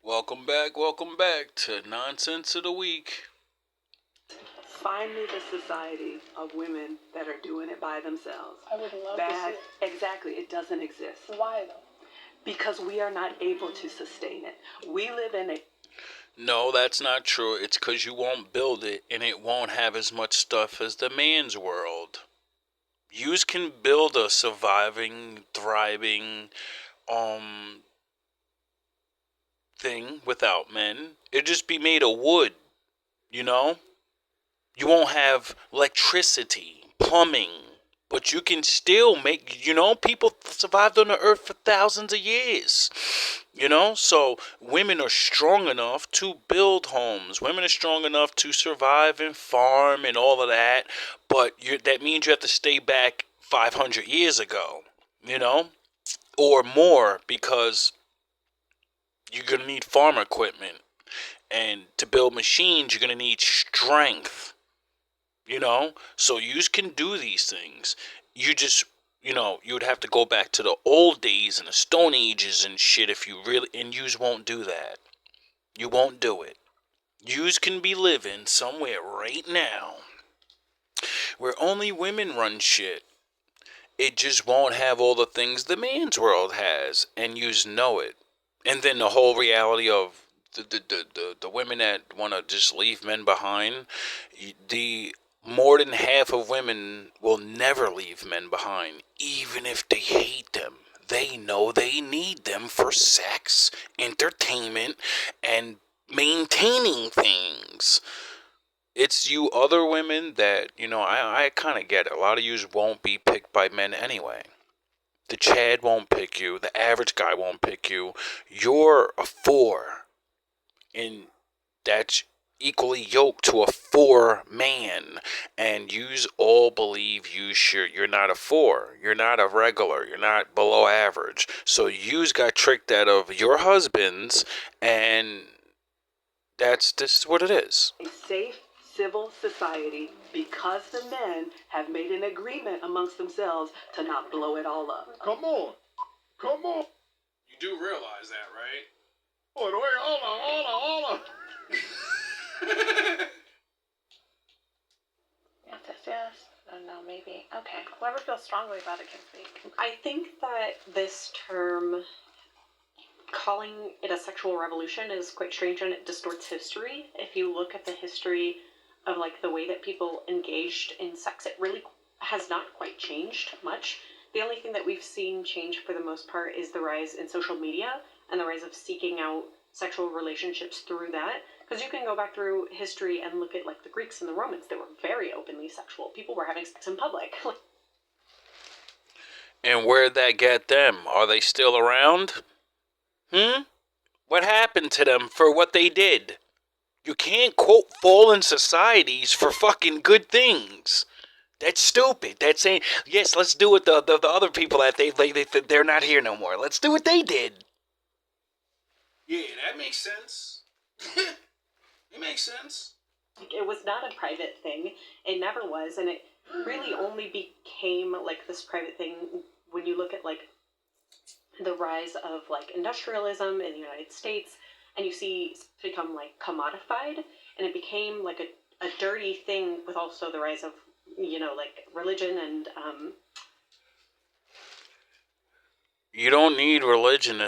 Welcome back to Nonsense of the Week. Find me the society of women that are doing it by themselves. I would love to see it. Exactly, it doesn't exist. Why though? Because we are not able to sustain it. We live in a... No, that's not true. It's because you won't build it and it won't have as much stuff as the man's world. Yous can build a surviving, thriving, thing without men. It'd just be made of wood, you know? You won't have electricity, plumbing, but you can still make, people survived on the earth for thousands of years, So women are strong enough to build homes. Women are strong enough to survive and farm and all of that, but that means you have to stay back 500 years ago, or more, because you're going to need farm equipment. And to build machines, you're going to need strength. So you can do these things. You just, you would have to go back to the old days and the Stone Ages and shit if you really, and yous won't do that. You won't do it. Yous can be living somewhere right now where only women run shit. It just won't have all the things the man's world has, and yous know it. And then the whole reality of the women that want to just leave men behind, the more than half of women will never leave men behind, even if they hate them. They know they need them for sex, entertainment, and maintaining things. It's you other women that, I kind of get it. A lot of yous won't be picked by men anyway. The Chad won't pick you. The average guy won't pick you. You're a 4. And that's equally yoked to a 4 man, and yous all believe you're not a 4, you're not a regular, you're not below average, so yous got tricked out of your husbands, and this is what it is. A safe civil society because the men have made an agreement amongst themselves to not blow it all up. Come on. You do realize that, right? Wait, hold on. Yes. No, maybe. Okay. Whoever feels strongly about it can speak. I think that this term, calling it a sexual revolution, is quite strange, and it distorts history. If you look at the history of the way that people engaged in sex, it really has not quite changed much. The only thing that we've seen change for the most part is the rise in social media and the rise of seeking out sexual relationships through that. Because you can go back through history and look at the Greeks and the Romans. They were very openly sexual. People were having sex in public. And where'd that get them? Are they still around? What happened to them for what they did? You can't quote fallen societies for fucking good things. That's stupid. That's saying, yes, let's do what the other people that they're not here no more. Let's do what they did. Yeah, that makes sense. It makes sense. It was not a private thing. It never was, and it really only became this private thing when you look at the rise of industrialism in the United States, and you see it's become commodified, and it became a dirty thing with also the rise of religion and You don't need religion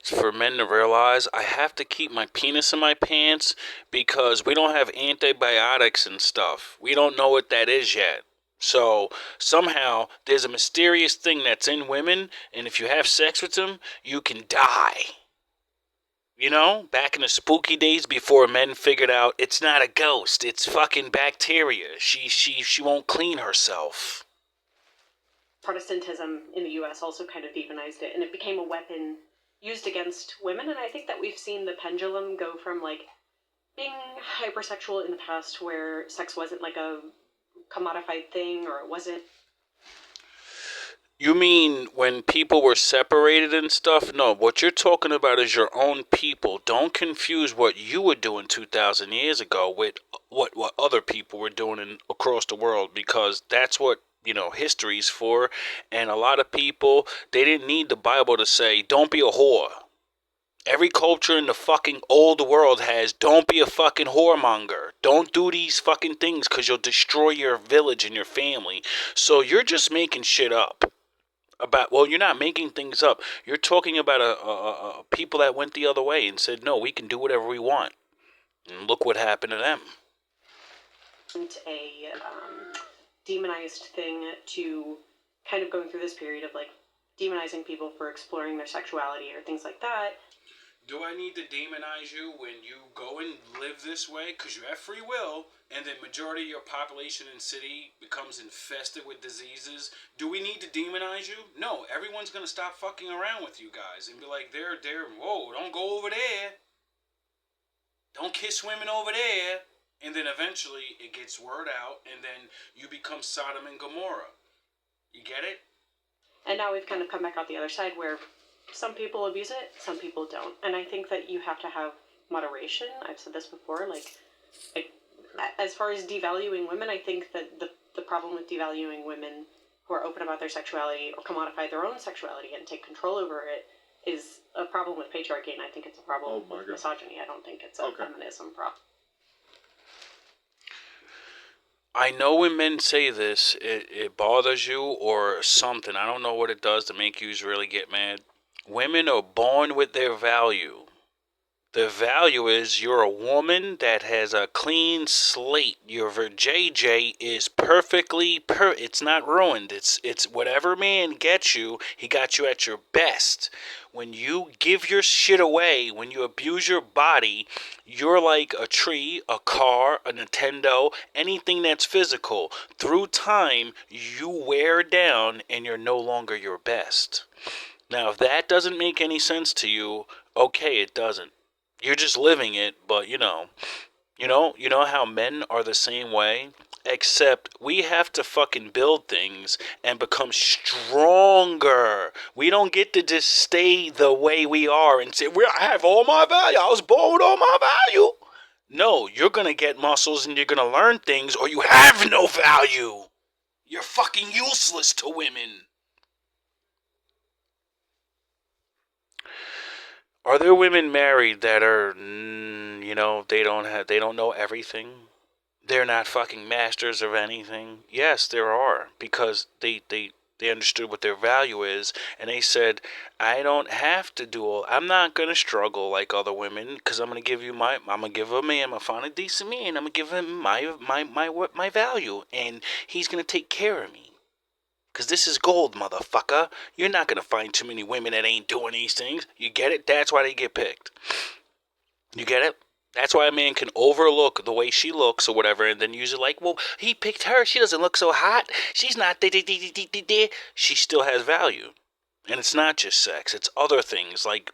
for men to realize I have to keep my penis in my pants because we don't have antibiotics and stuff. We don't know what that is yet. So somehow there's a mysterious thing that's in women, and if you have sex with them, you can die. Back in the spooky days before men figured out it's not a ghost, it's fucking bacteria. She won't clean herself. Protestantism in the U.S. also kind of demonized it, and it became a weapon used against women. And I think that we've seen the pendulum go from being hypersexual in the past, where sex wasn't a commodified thing, or it wasn't. You mean when people were separated and stuff? No, what you're talking about is your own people. Don't confuse what you were doing 2,000 years ago with what other people were doing across the world, because that's what history's for. And a lot of people, they didn't need the Bible to say, don't be a whore. Every culture in the fucking old world has, don't be a fucking whoremonger. Don't do these fucking things because you'll destroy your village and your family. So you're just making shit up. Well, you're not making things up. You're talking about a people that went the other way and said, no, we can do whatever we want. And look what happened to them. A demonized thing to kind of going through this period of like demonizing people for exploring their sexuality or things like that. Do I need to demonize you when you go and live this way? Because you have free will, and the majority of your population in city becomes infested with diseases. Do we need to demonize you? No, everyone's going to stop fucking around with you guys and be like, whoa, don't go over there. Don't kiss women over there. And then eventually it gets word out, and then you become Sodom and Gomorrah. You get it? And now we've kind of come back out the other side where some people abuse it, some people don't. And I think that you have to have moderation. I've said this before, like as far as devaluing women, I think that the problem with devaluing women who are open about their sexuality or commodify their own sexuality and take control over it is a problem with patriarchy, and I think it's a problem with misogyny. I don't think it's a feminism problem. I know when men say this, it bothers you or something. I don't know what it does to make you really get mad. Women are born with their value. The value is you're a woman that has a clean slate. Your JJ is perfectly it's not ruined. It's whatever man gets you, he got you at your best. When you give your shit away, when you abuse your body, you're like a tree, a car, a Nintendo, anything that's physical. Through time, you wear down and you're no longer your best. Now, if that doesn't make any sense to you, okay, it doesn't. You're just living it, but you know how men are the same way? Except we have to fucking build things and become stronger. We don't get to just stay the way we are and say, I have all my value. I was born with all my value. No, you're going to get muscles and you're going to learn things, or you have no value. You're fucking useless to women. Are there women married that are, they don't know everything? They're not fucking masters of anything? Yes, there are, because they understood what their value is, and they said, I don't have to I'm not going to struggle like other women, because I'm going to give a man, I'm going to find a decent man, I'm going to give him my value, and he's going to take care of me. Because this is gold, motherfucker. You're not going to find too many women that ain't doing these things. You get it? That's why they get picked. You get it? That's why a man can overlook the way she looks or whatever and then use it like, well, he picked her. She doesn't look so hot. She's not... She still has value. And it's not just sex. It's other things. Like,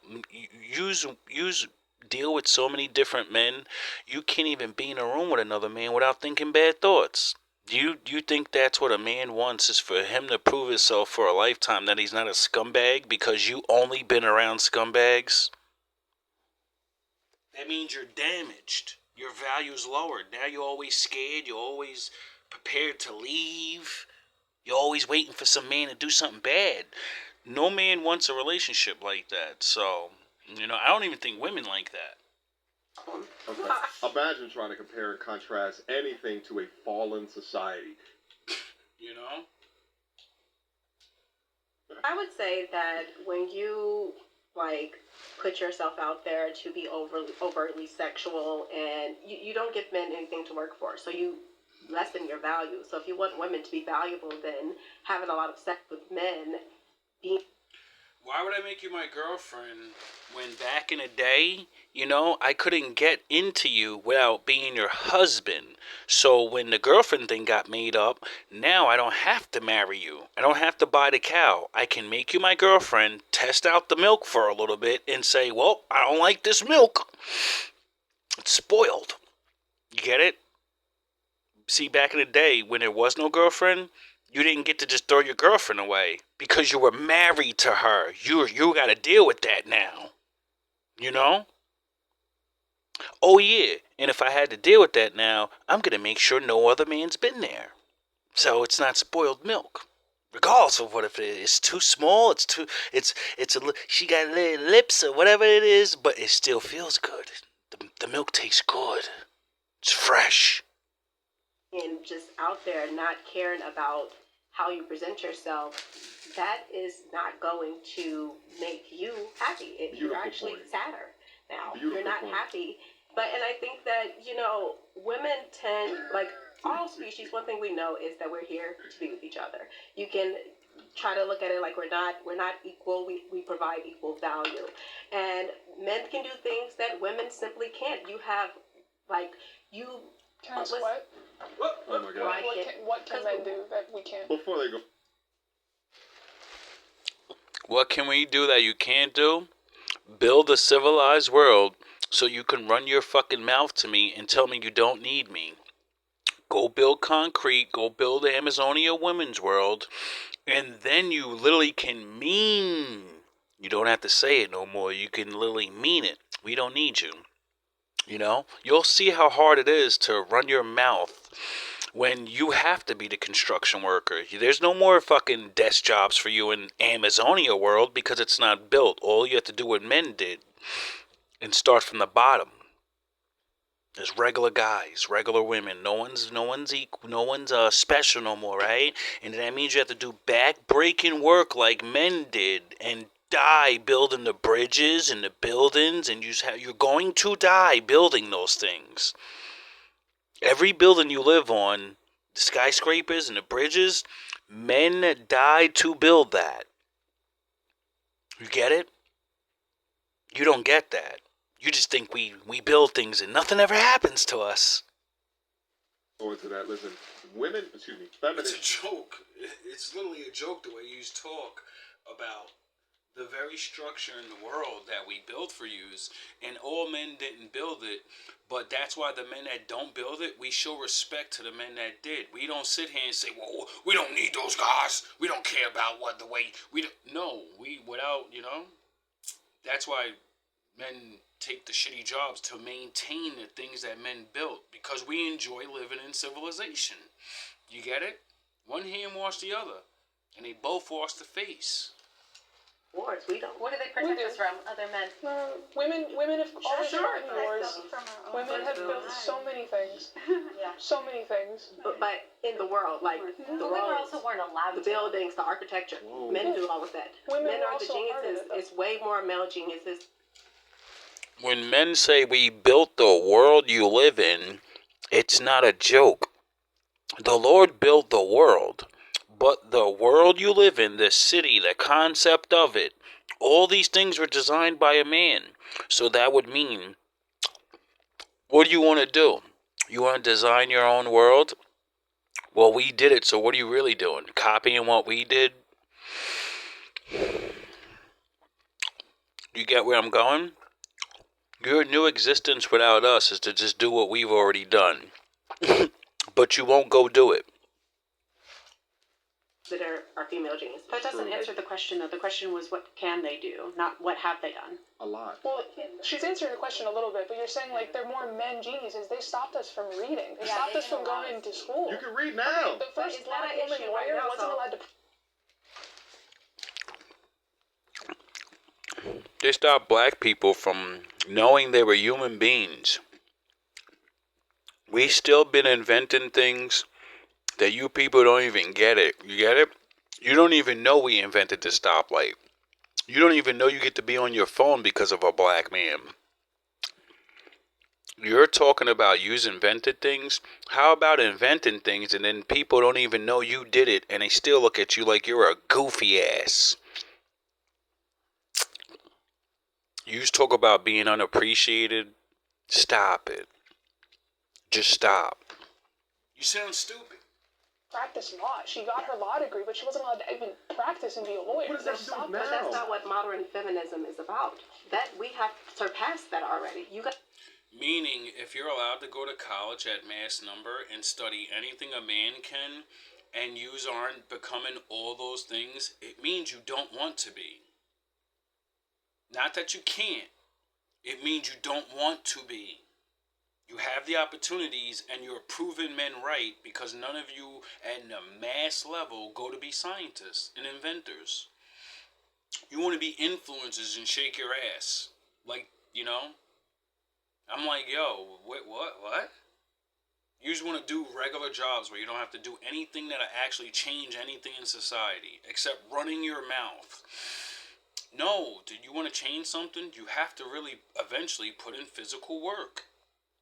deal with so many different men. You can't even be in a room with another man without thinking bad thoughts. Do you think that's what a man wants, is for him to prove himself for a lifetime that he's not a scumbag because you only been around scumbags? That means you're damaged. Your value's lowered. Now you're always scared. You're always prepared to leave. You're always waiting for some man to do something bad. No man wants a relationship like that. So, I don't even think women like that. Okay. Imagine trying to compare and contrast anything to a fallen society. I would say that when you put yourself out there to be overtly sexual, and you don't give men anything to work for, so you lessen your value. So if you want women to be valuable, then having a lot of sex with men, why would I make you my girlfriend when back in the day, I couldn't get into you without being your husband? So when the girlfriend thing got made up, now I don't have to marry you. I don't have to buy the cow. I can make you my girlfriend, test out the milk for a little bit, and say, well, I don't like this milk. It's spoiled. You get it? See, back in the day when there was no girlfriend, you didn't get to just throw your girlfriend away because you were married to her. You got to deal with that now. Oh, yeah. And if I had to deal with that now, I'm going to make sure no other man's been there. So it's not spoiled milk. regardless of what if it's too small, she got little lips or whatever it is, but it still feels good. The milk tastes good. It's fresh. And just out there not caring about how you present yourself, that is not going to make you happy. You're actually point. sadder now. Beautiful You're not point. happy. And I think that, women tend, like all species, one thing we know is that we're here to be with each other. You can try to look at it like we're not equal. We provide equal value. And men can do things that women simply can't. You have, Can I ask what? Oh my God. What can men do that we can't? Before they go. What can we do that you can't do? Build a civilized world so you can run your fucking mouth to me and tell me you don't need me. Go build concrete, go build the Amazonia women's world, and then you literally can mean. You don't have to say it no more. You can literally mean it. We don't need you. You'll see how hard it is to run your mouth when you have to be the construction worker. There's no more fucking desk jobs for you in Amazonia world because it's not built. All you have to do what men did and start from the bottom. There's regular guys, regular women. No one's equal. No one's special no more, right? And that means you have to do back-breaking work like men did and die building the bridges and the buildings, and you're going to die building those things. Every building you live on, the skyscrapers and the bridges, men died to build that. You get it? You don't get that. You just think we build things and nothing ever happens to us. Forward to that. Listen, It's feminists. a joke. It's literally a joke the way you talk about the very structure in the world that we built for yous, and all men didn't build it, but that's why the men that don't build it, we show respect to the men that did. We don't sit here and say, well, we don't need those guys. We don't care about what the way we don't. No, that's why men take the shitty jobs to maintain the things that men built, because we enjoy living in civilization. You get it? One hand wash the other, and they both wash the face. Wars, we don't. What do they protect us from? Other men. Women have always Sure. gotten wars. Women have built so many things. Yeah. So many things. But in the world, like But the we were roads, also weren't allowed the to. buildings, the architecture, Whoa. men do all of that. Women Men were are the also part of geniuses. it, though. It's way more male geniuses. When men say we built the world you live in, it's not a joke. The Lord built the world, but the world you live in, the city, the concept of it, all these things were designed by a man. So that would mean, what do you want to do? You want to design your own world? Well, we did it, so what are you really doing? Copying what we did? You get where I'm going? Your new existence without us is to just do what we've already done. But you won't go do it. That are female geniuses. That doesn't answer the question, though. The question was, what can they do, not what have they done. A lot. Well, she's answering the question a little bit, but you're saying, like, they're more men geniuses. They stopped us from reading. They stopped us from going to school. You can read now. The first Is that black an woman issue right lawyer now, wasn't though? allowed to. They stopped black people from knowing they were human beings. We still been inventing things that you people don't even get it. You get it? You don't even know we invented the stoplight. You don't even know you get to be on your phone because of a black man. You're talking about you invented things? How about inventing things and then people don't even know you did it and they still look at you like you're a goofy ass? You just talk about being unappreciated. Stop it. Just stop. You sound stupid. Practice law. She got her law degree, but she wasn't allowed to even practice and be a lawyer. What does that do Stop now? But that's not what modern feminism is about. That we have surpassed that already. You got. Meaning, if you're allowed to go to college at mass number and study anything a man can, and yous aren't becoming all those things, it means you don't want to be. Not that you can't. It means you don't want to be. You have the opportunities and you're proving men right because none of you at the mass level go to be scientists and inventors. You want to be influencers and shake your ass. Like, I'm like, yo, what? You just want to do regular jobs where you don't have to do anything that'll actually change anything in society except running your mouth. No, did you want to change something? You have to really eventually put in physical work.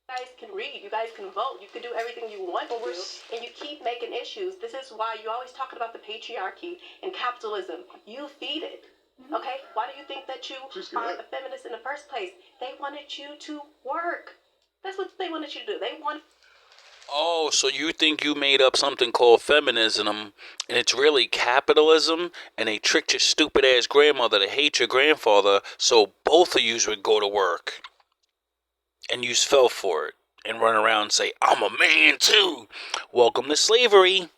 You guys can read, you guys can vote, you can do everything you want to do, and you keep making issues. This is why you always talking about the patriarchy and capitalism. You feed it. Okay? Why do you think that you are a feminist in the first place? They wanted you to work. That's what they wanted you to do. They want. Oh, so you think you made up something called feminism, and it's really capitalism, and they tricked your stupid ass grandmother to hate your grandfather, so both of you would go to work. And you fell for it and run around and say, I'm a man too. Welcome to slavery.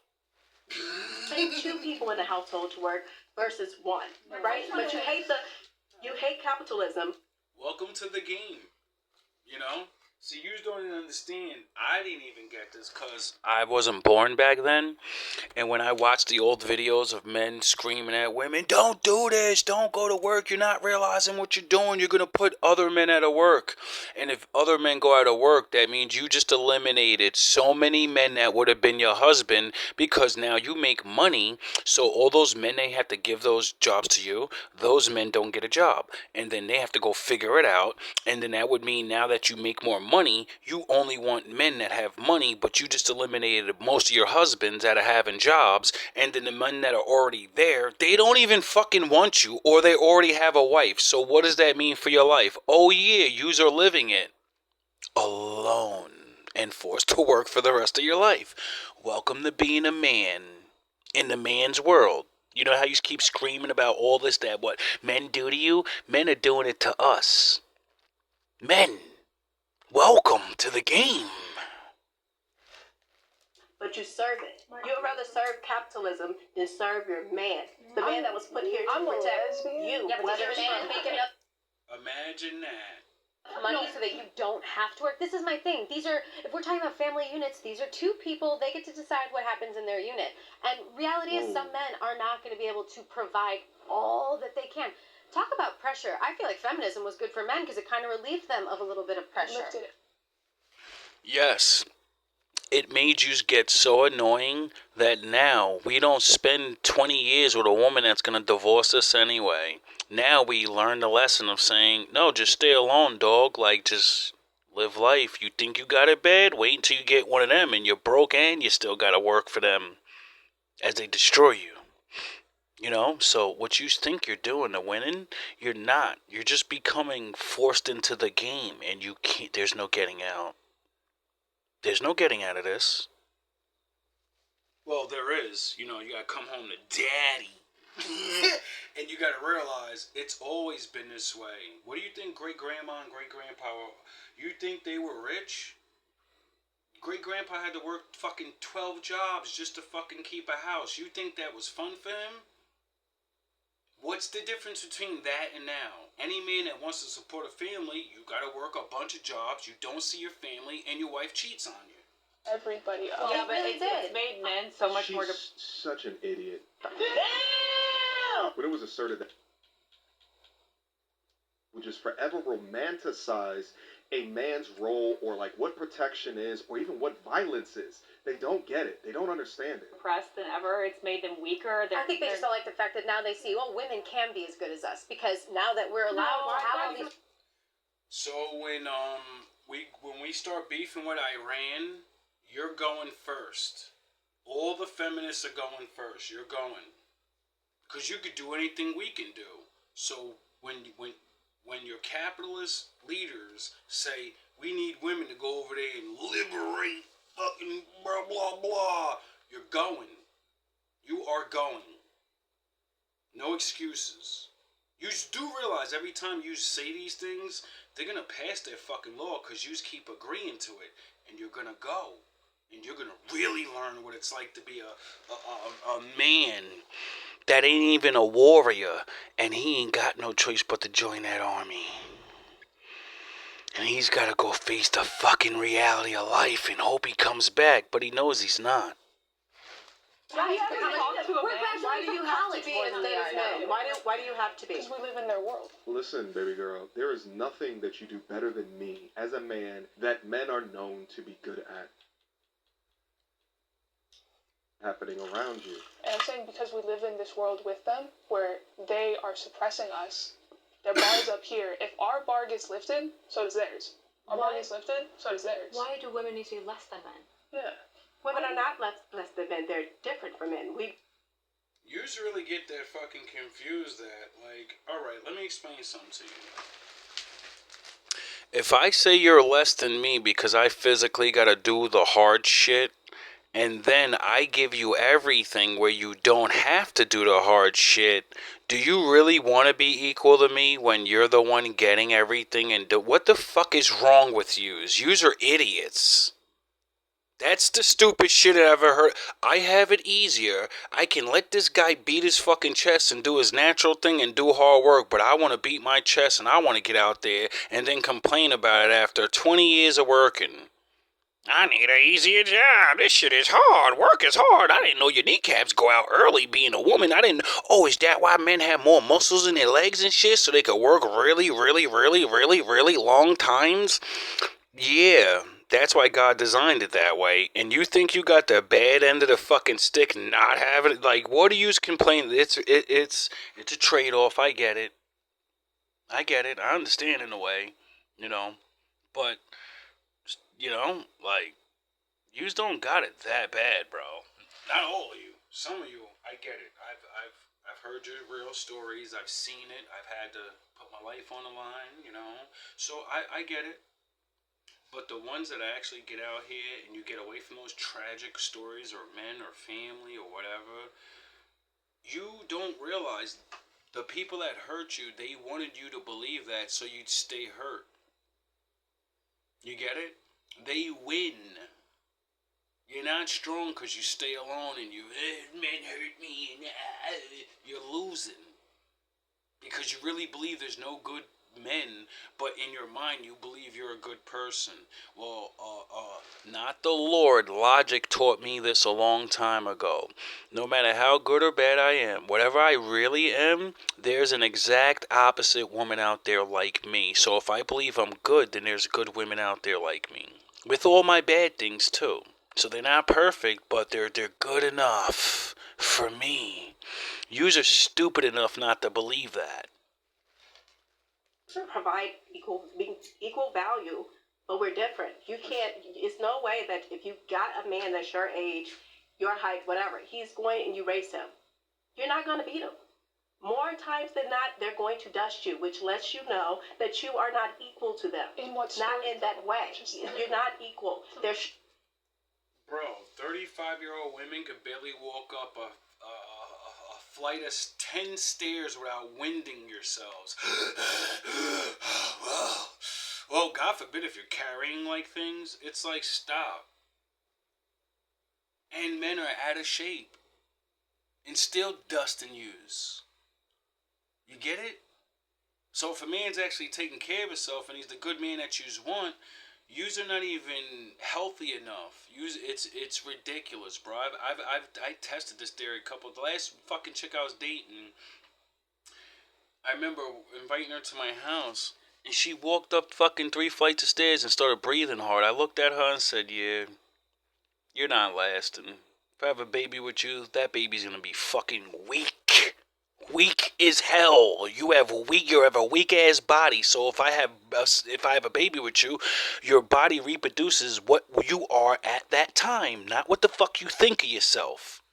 Take two people in the household to work versus one, right? But you hate capitalism. Welcome to the game. See, you don't even understand. I didn't even get this because I wasn't born back then. And when I watched the old videos of men screaming at women, don't do this, don't go to work, you're not realizing what you're doing, you're going to put other men out of work. And if other men go out of work, that means you just eliminated so many men that would have been your husband because now you make money. So all those men, they have to give those jobs to you. Those men don't get a job. And then they have to go figure it out. And then that would mean now that you make more money, you only want men that have money, but you just eliminated most of your husbands that are having jobs, and then the men that are already there, they don't even fucking want you, or they already have a wife. So what does that mean for your life? Oh yeah, yous are living it alone and forced to work for the rest of your life. Welcome to being a man in the man's world. You know how you keep screaming about all this, that what men do to you? Men are doing it to us. Men, welcome to the game. But you serve it. You'd rather serve capitalism than serve your man. The man that was put here to protect you. Yeah, but your man is making enough Imagine that. money so that you don't have to work. This is my thing. If we're talking about family units, these are two people. They get to decide what happens in their unit. And reality is some men are not going to be able to provide all that they can. Talk about pressure. I feel like feminism was good for men because it kind of relieved them of a little bit of pressure. Yes. It made you get so annoying that now we don't spend 20 years with a woman that's going to divorce us anyway. Now we learn the lesson of saying, no, just stay alone, dog. Like, just live life. You think you got it bad? Wait until you get one of them and you're broke and you still got to work for them as they destroy you. So what you think you're doing to winning, you're not. You're just becoming forced into the game and you can't, there's no getting out. There's no getting out of this. Well, there is. You gotta come home to daddy. And you gotta realize it's always been this way. What do you think great-grandma and great-grandpa were? You think they were rich? Great-grandpa had to work fucking 12 jobs just to fucking keep a house. You think that was fun for him? What's the difference between that and now? Any man that wants to support a family, you gotta work a bunch of jobs, you don't see your family, and your wife cheats on you. Everybody else. Yeah, but it's made men so much more. She's such an idiot. When it was asserted that would just forever romanticize a man's role or like what protection is or even what violence is. They don't get it. They don't understand it. Oppressed than ever. It's made them weaker. I think they just don't like the fact that now they see, women can be as good as us because now that we're allowed to have all these. So when we start beefing with Iran, you're going first. All the feminists are going first. You're going. Because you could do anything we can do. So when your capitalist leaders say, we need women to go over there and liberate fucking blah, blah, blah, you're going. You are going. No excuses. You do realize every time you say these things, they're going to pass their fucking law because you just keep agreeing to it. And you're going to go. And you're going to really learn what it's like to be a man that ain't even a warrior. And he ain't got no choice but to join that army. And he's gotta go face the fucking reality of life and hope he comes back, but he knows he's not. Why do you have to We're talk to a man? graduating Why do from you have to college be more as than good they as are men? now. Why do you have to be? Because we live in their world. Listen, baby girl, there is nothing that you do better than me as a man that men are known to be good at happening around you. And I'm saying because we live in this world with them, where they are suppressing us, their bar is up here. If our bar gets lifted, so does theirs. Our bar gets lifted, so does theirs. Why do women need to be less than men? Yeah. Women are not less than men. They're different from men. You really get that fucking confused that, like, alright, let me explain something to you. If I say you're less than me because I physically gotta do the hard shit, and then I give you everything where you don't have to do the hard shit, do you really want to be equal to me when you're the one getting everything? And what the fuck is wrong with yous? Yous are idiots. That's the stupid shit I ever heard. I have it easier. I can let this guy beat his fucking chest and do his natural thing and do hard work, but I want to beat my chest and I want to get out there and then complain about it after 20 years of working. I need an easier job. This shit is hard. Work is hard. I didn't know your kneecaps go out early being a woman. I didn't. Oh, is that why men have more muscles in their legs and shit so they could work really, really, really, really, really long times? Yeah, that's why God designed it that way. And you think you got the bad end of the fucking stick not having it? Like, what do you complain? It's a trade-off. I get it. I understand in a way, you know. But, you know, like, yous don't got it that bad, bro. Not all of you. Some of you, I get it. I've heard your real stories. I've seen it. I've had to put my life on the line, you know. So I get it. But the ones that actually get out here and you get away from those tragic stories or men or family or whatever, you don't realize the people that hurt you, they wanted you to believe that so you'd stay hurt. You get it? They win. You're not strong because you stay alone and you, men hurt me, and you're losing. Because you really believe there's no good men, but in your mind you believe you're a good person. Well, not the Lord. Logic taught me this a long time ago. No matter how good or bad I am, whatever I really am, there's an exact opposite woman out there like me. So if I believe I'm good, then there's good women out there like me. With all my bad things too. So they're not perfect, but they're good enough for me. Yous are stupid enough not to believe that. Provide equal value, but we're different. You can't. It's no way that if you got a man that's your age, your height, whatever, he's going and you race him. You're not going to beat him. More times than not, they're going to dust you, which lets you know that you are not equal to them. In what Not sport? in that way. You're not equal. Bro, 35-year-old women could barely walk up a flight of 10 stairs without winding yourselves. Well, God forbid if you're carrying like things, it's like stop. And men are out of shape and still dusting yous. You get it? So if a man's actually taking care of himself and he's the good man that yous want, yous are not even healthy enough. It's ridiculous, bro. I tested this theory the last fucking chick I was dating. I remember inviting her to my house, and she walked up fucking 3 flights of stairs and started breathing hard. I looked at her and said, "Yeah, you're not lasting. If I have a baby with you, that baby's gonna be fucking weak." Weak as hell. You have a weak ass body. So if I have a baby with you, your body reproduces what you are at that time, not what the fuck you think of yourself.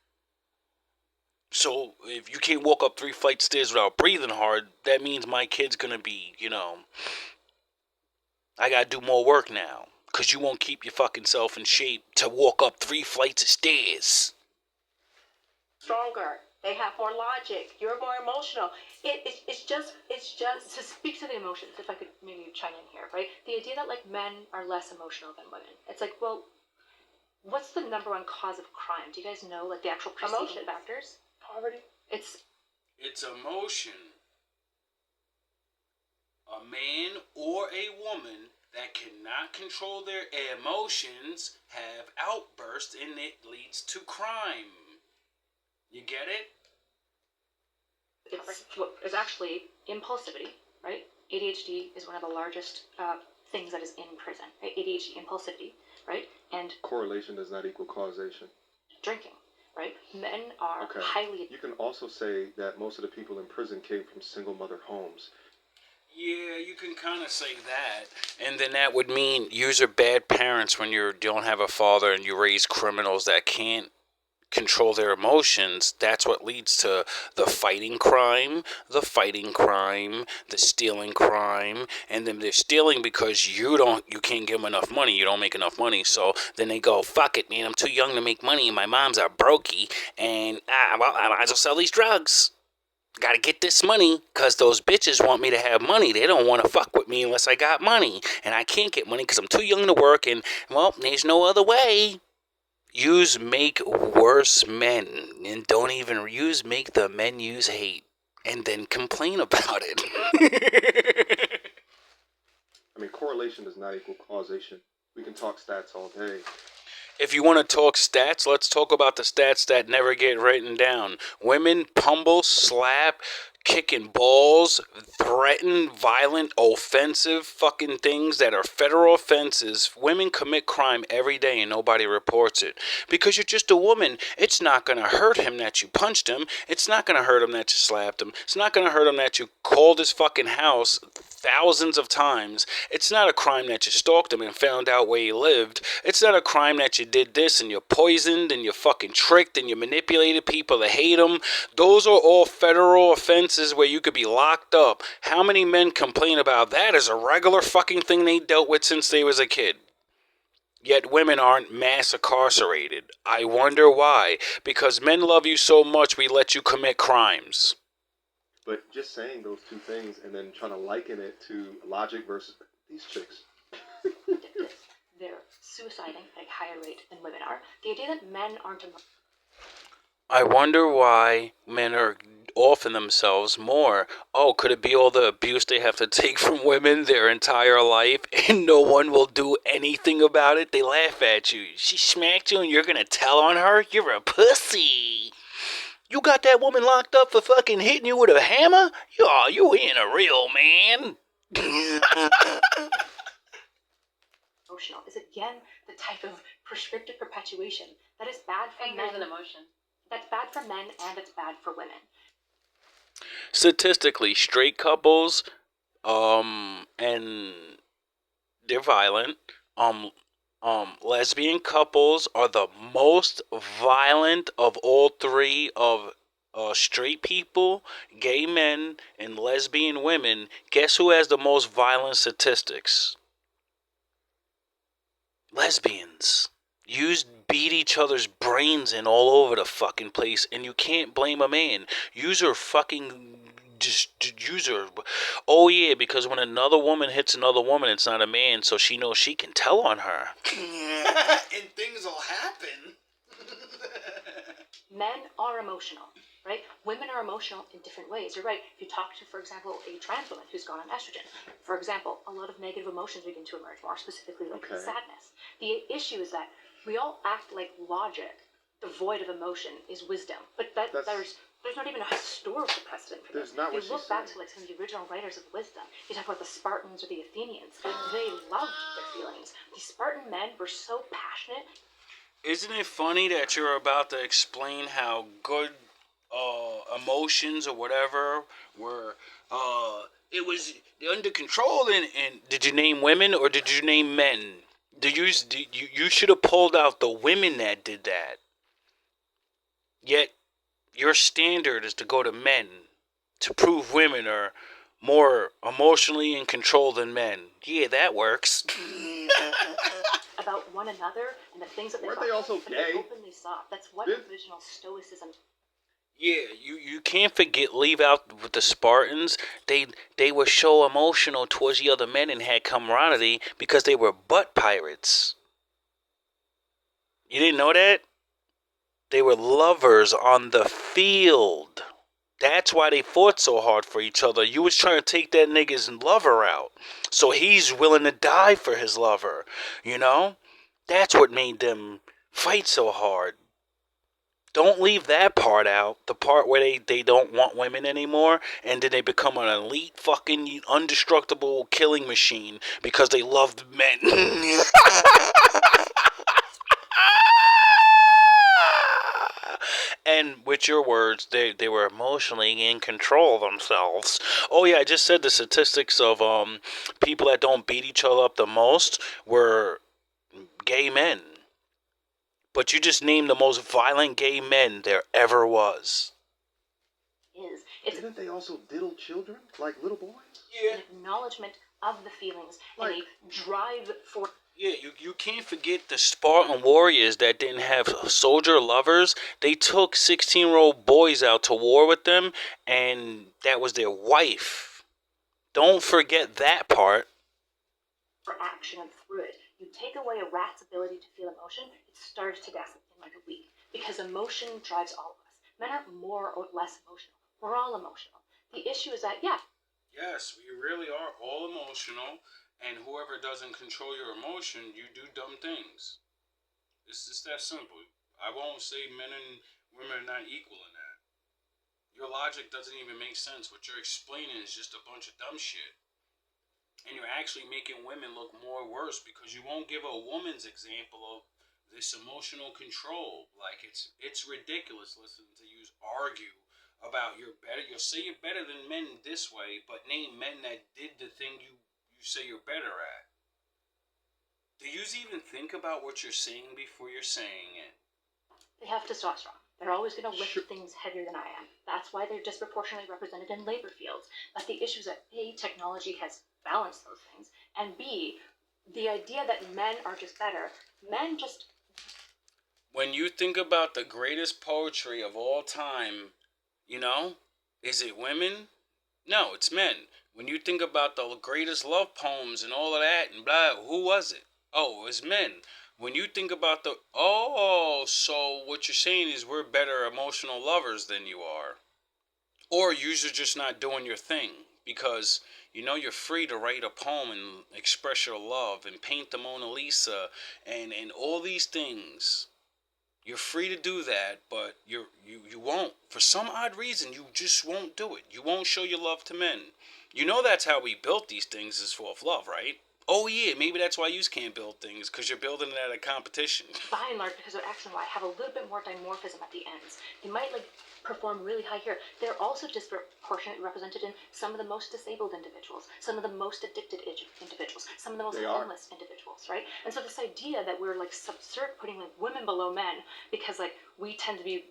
So if you can't walk up 3 flights of stairs without breathing hard, that means my kid's gonna be, I gotta do more work now, cause you won't keep your fucking self in shape to walk up 3 flights of stairs. Stronger. They have more logic. You're more emotional. It's just. To speak to the emotions, if I could maybe chime in here, right? The idea that like men are less emotional than women. It's like, well, what's the number one cause of crime? Do you guys know like the actual preceding factors? Poverty. It's emotion. A man or a woman that cannot control their emotions have outbursts, and it leads to crime. You get it? It's actually impulsivity, right? ADHD is one of the largest things that is in prison. Right? ADHD, impulsivity, right? And Correlation does not equal causation. drinking, right? Men are Okay. highly... You can also say that most of the people in prison came from single mother homes. Yeah, you can kind of say that. And then that would mean yous are bad parents when you don't have a father and you raise criminals that can't control their emotions. That's what leads to the fighting crime, the stealing crime, and then they're stealing because you can't give them enough money. You don't make enough money, so then they go, fuck it, man, I'm too young to make money, and my mom's a brokey, and I might as well sell these drugs. Gotta get this money, cause those bitches want me to have money. They don't want to fuck with me unless I got money, and I can't get money because I'm too young to work, and well, there's no other way. Yous make worse men, and don't even make the men yous hate, and then complain about it. I mean, correlation does not equal causation. We can talk stats all day. If you want to talk stats, let's talk about the stats that never get written down. Women pummel, slap, kicking balls, threaten, violent, offensive fucking things that are federal offenses. Women commit crime every day and nobody reports it. Because you're just a woman. It's not going to hurt him that you punched him. It's not going to hurt him that you slapped him. It's not going to hurt him that you called his fucking house thousands of times. It's not a crime that you stalked him and found out where he lived. It's not a crime that you did this and you poisoned and you fucking tricked and you manipulated people to hate him. Those are all federal offenses where you could be locked up. How many men complain about that as a regular fucking thing they dealt with since they was a kid? Yet women aren't mass incarcerated. I wonder why. Because men love you so much we let you commit crimes. But just saying those two things and then trying to liken it to logic versus these chicks. They're suiciding at a higher rate than women are. The idea that men aren't... I wonder why men are offing themselves more. Oh, could it be all the abuse they have to take from women their entire life and no one will do anything about it? They laugh at you. She smacked you and you're gonna tell on her? You're a pussy. You got that woman locked up for fucking hitting you with a hammer? Oh, you ain't a real man. Emotional is again the type of prescriptive perpetuation that is bad for Anger is men. an emotion. That's bad for men and it's bad for women. Statistically, straight couples, and they're violent. Lesbian couples are the most violent of all three of straight people, gay men, and lesbian women. Guess who has the most violent statistics? Lesbians. Yous beat each other's brains in all over the fucking place, and you can't blame a man. Yous are fucking oh yeah, because when another woman hits another woman, it's not a man, so she knows she can tell on her. And things will happen. Men are emotional, right? Women are emotional in different ways. You're right. If you talk to, for example, a trans woman who's gone on estrogen, for example, a lot of negative emotions begin to emerge, more specifically like sadness. The issue is that we all act like logic, devoid of emotion, is wisdom. But there's not even a historical precedent for this. You look back to like some of the original writers of wisdom. You talk about the Spartans or the Athenians. They loved their feelings. The Spartan men were so passionate. Isn't it funny that you're about to explain how good emotions or whatever were it was under control, and did you name women or did you name men? You should have pulled out the women that did that. Yet your standard is to go to men to prove women are more emotionally in control than men. Yeah, that works. About one another and the things that they Weren't they also gay? They openly saw. That's what original stoicism. Yeah, you can't leave out with the Spartans. They were so emotional towards the other men and had camaraderie because they were butt pirates. You didn't know that? They were lovers on the field. That's why they fought so hard for each other. You was trying to take that nigga's lover out. So he's willing to die for his lover. You know? That's what made them fight so hard. Don't leave that part out. The part where they don't want women anymore, and then they become an elite fucking indestructible killing machine because they love men. And with your words, they were emotionally in control of themselves. Oh yeah, I just said the statistics of people that don't beat each other up the most were gay men. But you just named the most violent gay men there ever was. It's Didn't they also diddle children, like little boys? an acknowledgement of the feelings and Like- a drive for. Yeah, you can't forget the Spartan warriors that didn't have soldier lovers. They took 16-year-old boys out to war with them, and that was their wife. Don't forget that part. for action and through it. You take away a rat's ability to feel emotion, it starves to death in like a week. Because emotion drives all of us. Men aren't more or less emotional. We're all emotional. The issue is that, yeah, Yes, we really are all emotional, and whoever doesn't control your emotion, you do dumb things. It's just that simple. I won't say men and women are not equal in that. Your logic doesn't even make sense. What you're explaining is just a bunch of dumb shit. And you're actually making women look more worse because you won't give a woman's example of this emotional control. Like it's ridiculous listening to you argue about you're better. You'll say you're better than men this way, but name men that did the thing you say you're better at. Do you even think about what you're saying before you're saying it? they have testosterone. They're always going to lift Sure. things heavier than I am. That's why they're disproportionately represented in labor fields. But the issue is that A, technology has balanced those things, and B, the idea that men are just better, men just. When you think about the greatest poetry of all time, is it women? No, it's men. When you think about the greatest love poems and all of that and blah, who was it? Oh, it was men. When you think about so what you're saying is we're better emotional lovers than you are. Or you're just not doing your thing because you're free to write a poem and express your love and paint the Mona Lisa and all these things. You're free to do that, but you won't. For some odd reason, you just won't do it. You won't show your love to men. That's how we built these things is for love, right? Oh yeah, maybe that's why you can't build things, because you're building it at a competition. By and large, because their X and Y have a little bit more dimorphism at the ends. They might perform really high here. They're also disproportionately represented in some of the most disabled individuals, some of the most addicted individuals, some of the most They are. homeless individuals, right? And so this idea that we're putting women below men because we tend to be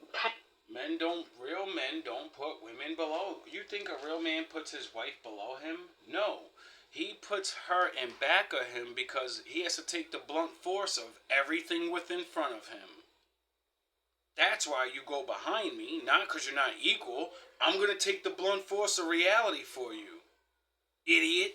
Real men don't put women below. You think a real man puts his wife below him? No. He puts her in back of him because he has to take the blunt force of everything within front of him. That's why you go behind me, not because you're not equal. I'm going to take the blunt force of reality for you. Idiot.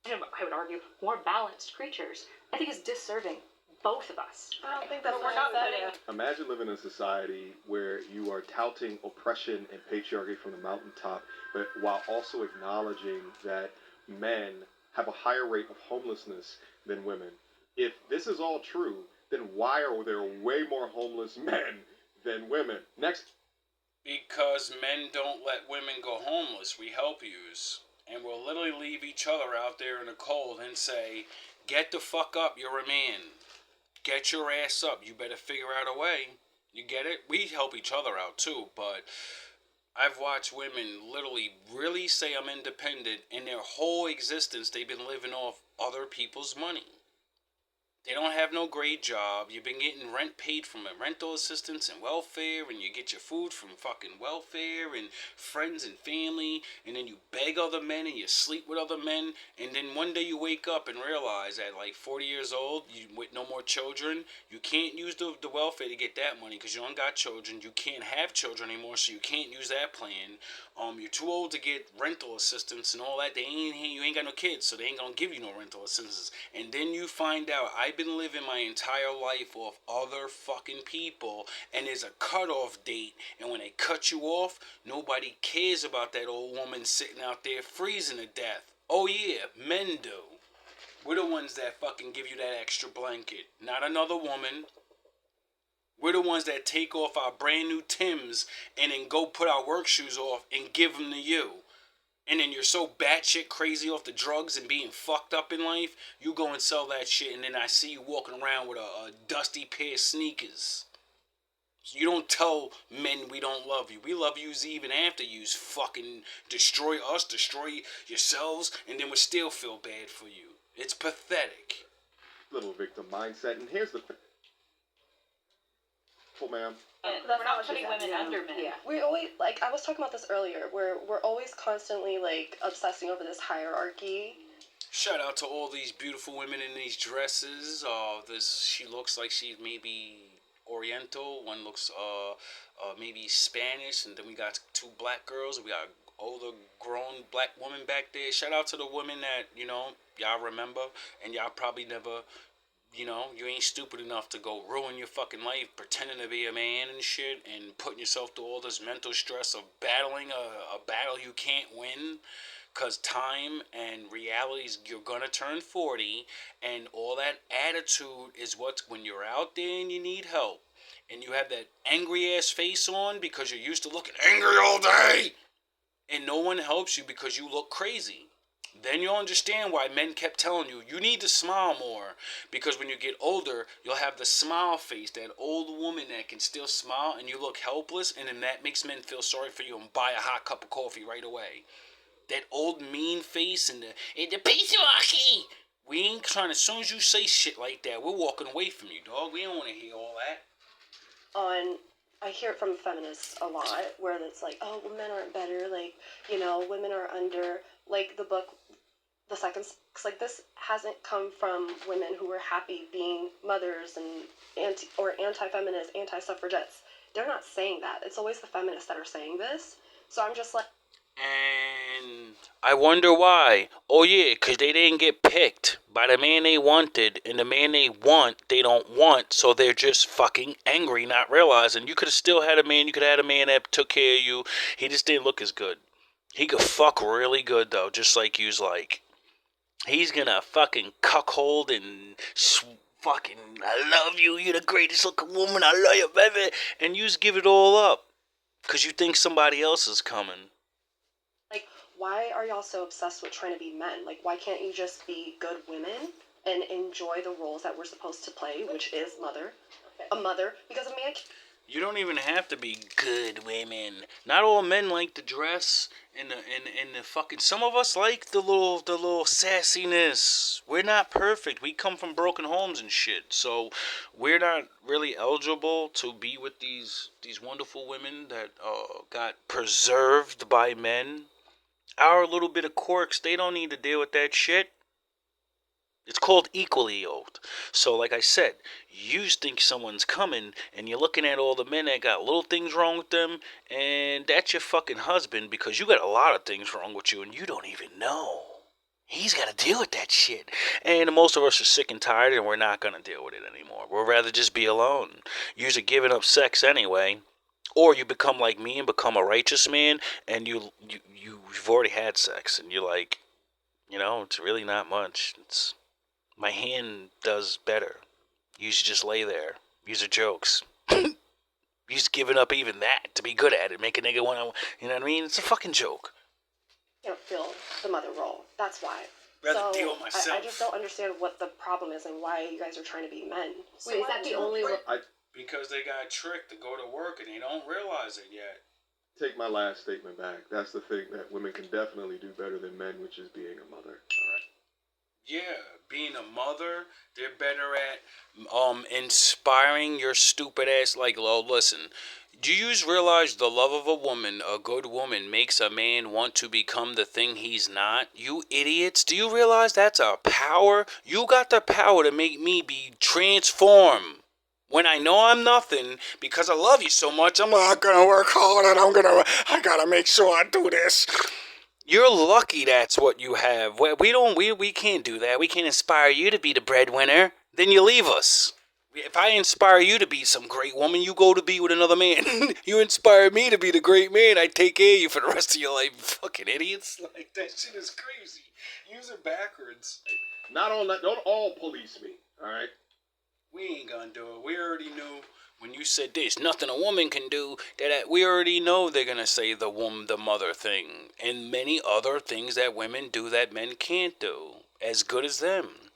I would argue, more balanced creatures. I think is disserving both of us. I don't think that's But we're not necessary. Imagine living in a society where you are touting oppression and patriarchy from the mountaintop, but while also acknowledging that men have a higher rate of homelessness than women. If this is all true, then why are there way more homeless men than women? Next. Because men don't let women go homeless. We help yous. And we'll literally leave each other out there in the cold and say, get the fuck up, you're a man. Get your ass up. You better figure out a way. You get it? We help each other out too, but I've watched women literally really say I'm independent, and their whole existence they've been living off other people's money. They don't have no great job. You've been getting rent paid from a rental assistance and welfare, and you get your food from fucking welfare and friends and family, and then you beg other men and you sleep with other men, and then one day you wake up and realize at 40 years old, you with no more children, you can't use the welfare to get that money because you don't got children. You can't have children anymore, so you can't use that plan. You're too old to get rental assistance and all that. You ain't got no kids, so they ain't gonna give you no rental assistance. And then you find out I I've been living my entire life off other fucking people, and there's a cutoff date, and when they cut you off, nobody cares about that old woman sitting out there freezing to death. Oh yeah, men do. We're the ones that fucking give you that extra blanket, not another woman. We're the ones that take off our brand new Timbs and then go put our work shoes off and give them to you. And then you're so batshit crazy off the drugs and being fucked up in life, you go and sell that shit, and then I see you walking around with a dusty pair of sneakers. So you don't tell men we don't love you. We love yous even after yous fucking destroy us, destroy yourselves, and then we still feel bad for you. It's pathetic. Little victim mindset. And here's the thing. Ma'am. We're not putting women under men. Yeah. We always, like, I was talking about this earlier, where we're always constantly, like, obsessing over this hierarchy. Shout out to all these beautiful women in these dresses. She looks like she's maybe Oriental. One looks maybe Spanish, and then we got two black girls. We got older grown black woman back there. Shout out to the women that y'all remember, and y'all probably never. You ain't stupid enough to go ruin your fucking life pretending to be a man and shit and putting yourself through all this mental stress of battling a battle you can't win. Because time and reality is you're going to turn 40, and all that attitude is what's when you're out there and you need help and you have that angry ass face on because you're used to looking angry all day and no one helps you because you look crazy. Then you'll understand why men kept telling you, you need to smile more. Because when you get older, you'll have the smile face, that old woman that can still smile, and you look helpless, and then that makes men feel sorry for you and buy a hot cup of coffee right away. That old mean face and the patriarchy. We ain't trying to, as soon as you say shit like that, we're walking away from you, dog. We don't want to hear all that. I hear it from feminists a lot, where it's like, oh, well, men aren't better, like, women are under, like, the book, The Second Sex, like, this hasn't come from women who were happy being mothers and anti-feminists, anti-suffragettes. They're not saying that. It's always the feminists that are saying this. So I'm just like... And I wonder why. Oh yeah, because they didn't get picked by the man they wanted, and the man they want, they don't want, so they're just fucking angry, not realizing. You could have still had a man, you could have had a man that took care of you. He just didn't look as good. He could fuck really good, though, just like you's like. He's gonna fucking cuckold and fucking, I love you, you're the greatest looking woman, I love you, baby. And you just give it all up, because you think somebody else is coming. Like, why are y'all so obsessed with trying to be men? Like, why can't you just be good women and enjoy the roles that we're supposed to play, which is a mother, because a man can't. You don't even have to be good women. Not all men like the dress and the fucking. Some of us like the little sassiness. We're not perfect. We come from broken homes and shit. So we're not really eligible to be with these wonderful women that got preserved by men. Our little bit of quirks, they don't need to deal with that shit. It's called equally yoked. So like I said, you think someone's coming and you're looking at all the men that got little things wrong with them, and that's your fucking husband because you got a lot of things wrong with you and you don't even know. He's got to deal with that shit. And most of us are sick and tired and we're not going to deal with it anymore. We'd rather just be alone. You're giving up sex anyway. Or you become like me and become a righteous man and you've already had sex and you're like, it's really not much. My hand does better. You should just lay there. Use the jokes. You just giving up even that to be good at it. Make a nigga want to, you know what I mean? It's a fucking joke. Feel the mother role. That's why. Rather deal with myself. I just don't understand what the problem is and why you guys are trying to be men. Wait, is that the only way? Because they got tricked to go to work and they don't realize it yet. Take my last statement back. That's the thing that women can definitely do better than men, which is being a mother. All right. Yeah, being a mother, they're better at inspiring your stupid ass. Like, listen, do you realize the love of a woman, a good woman, makes a man want to become the thing he's not? You idiots, do you realize that's a power? You got the power to make me be transformed. When I know I'm nothing, because I love you so much, I'm not gonna work hard and I gotta make sure I do this. You're lucky that's what you have. We can't do that. We can't inspire you to be the breadwinner. then you leave us. If I inspire you to be some great woman, you go to be with another man. You inspire me to be the great man. I take care of you for the rest of your life. Fucking idiots. Like, that shit is crazy. Use it backwards. Don't all police me, all right? We ain't gonna do it. We already knew when you said there's nothing a woman can do. That we already know they're gonna say the mother thing, and many other things that women do that men can't do as good as them.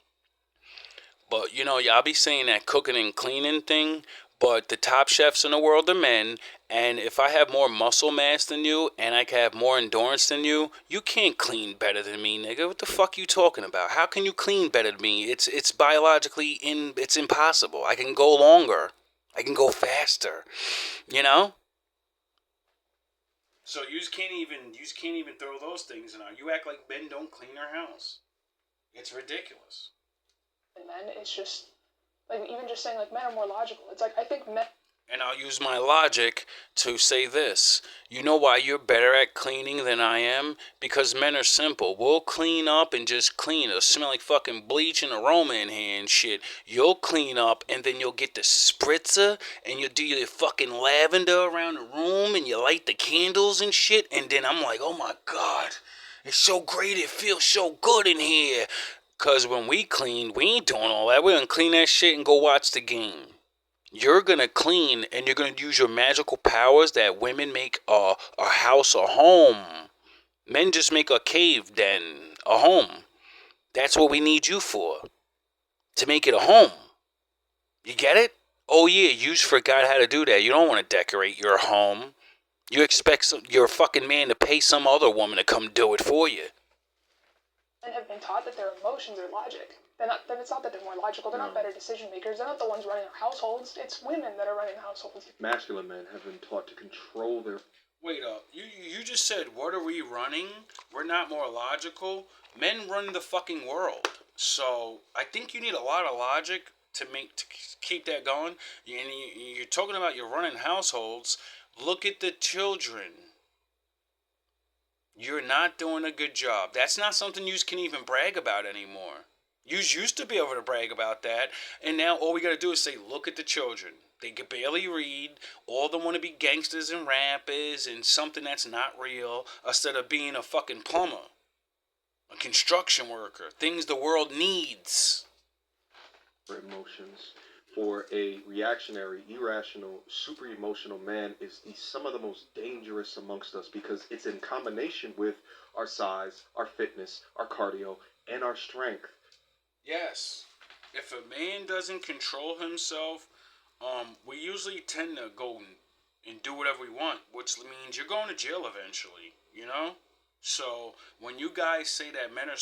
But y'all be saying that cooking and cleaning thing. But the top chefs in the world are men, and if I have more muscle mass than you, and I can have more endurance than you, you can't clean better than me, nigga. What the fuck you talking about? How can you clean better than me? It's biologically it's impossible. I can go longer. I can go faster. So you can't even throw those things in. You act like men don't clean their house. It's ridiculous. And men, it's just like, even just saying like men are more logical. It's like, I think men. And I'll use my logic to say this. You know why you're better at cleaning than I am? Because men are simple. We'll clean up and just clean. It'll smell like fucking bleach and aroma in here and shit. You'll clean up and then you'll get the spritzer and you'll do your fucking lavender around the room and you light the candles and shit. And then I'm like, oh my God, it's so great. It feels so good in here. Because when we clean, we ain't doing all that. We're going to clean that shit and go watch the game. You're going to clean and you're going to use your magical powers that women make a house a home. Men just make a cave den a home. That's what we need you for. To make it a home. You get it? Oh yeah, you just forgot how to do that. You don't want to decorate your home. You expect your fucking man to pay some other woman to come do it for you. Men have been taught that their emotions are logic. Then it's not that they're more logical. They're not better decision makers. They're not the ones running our households. It's women that are running households. Masculine men have been taught to control their... Wait up. You just said, what are we running? We're not more logical. Men run the fucking world. So I think you need a lot of logic to keep that going. And you're talking about you're running households. Look at the children. You're not doing a good job. That's not something you can even brag about anymore. You used to be able to brag about that, and now all we got to do is say, look at the children. They can barely read. All of them want to be gangsters and rappers and something that's not real, instead of being a fucking plumber, a construction worker, things the world needs. Emotions. For a reactionary, irrational, super emotional man is some of the most dangerous amongst us, because it's in combination with our size, our fitness, our cardio, and our strength. Yes. If a man doesn't control himself, we usually tend to go and do whatever we want, which means you're going to jail eventually, So when you guys say that men are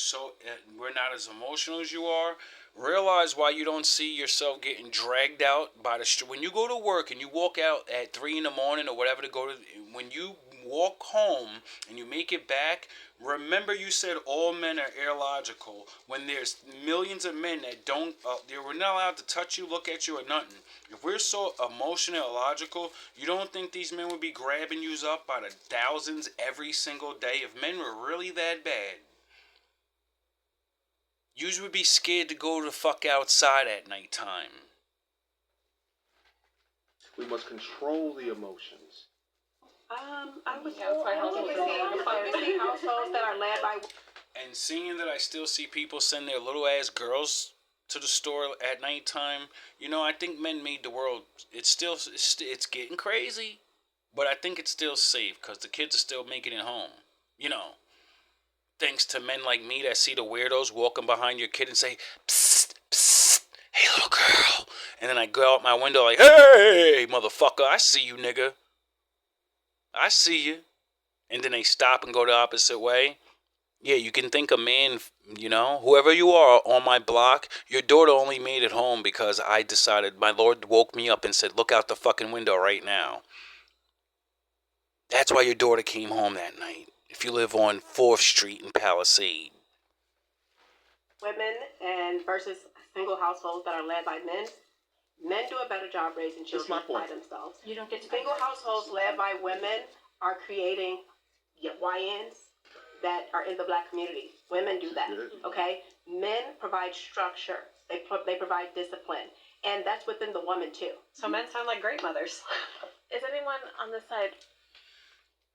we're not as emotional as you are, realize why you don't see yourself getting dragged out by the street. When you go to work and you walk out at 3 a.m. or whatever to go to, when you walk home and you make it back, remember you said all men are illogical. When there's millions of men that we're not allowed to touch you, look at you, or nothing. If we're so emotional, illogical, you don't think these men would be grabbing you up by the thousands every single day? If men were really that bad, you would be scared to go the fuck outside at nighttime. We must control the emotions. I would say households that are led by... And seeing that I still see people send their little ass girls to the store at nighttime, I think men made the world, it's getting crazy, but I think it's still safe, because the kids are still making it home, thanks to men like me that see the weirdos walking behind your kid and say, psst, psst, hey little girl, and then I go out my window like, hey motherfucker, I see you, nigga, I see you, and then they stop and go the opposite way. Yeah, you can think a man, whoever you are on my block, your daughter only made it home because I decided, my Lord woke me up and said, look out the fucking window right now. That's why your daughter came home that night. If you live on 4th Street in Palisade. Women and versus single households that are led by men. Men do a better job raising children by themselves. You don't get to single households led by women are creating YNs that are in the black community. Women do that, okay? Men provide structure. They provide discipline, and that's within the woman too. So men sound like great mothers. Is anyone on this side?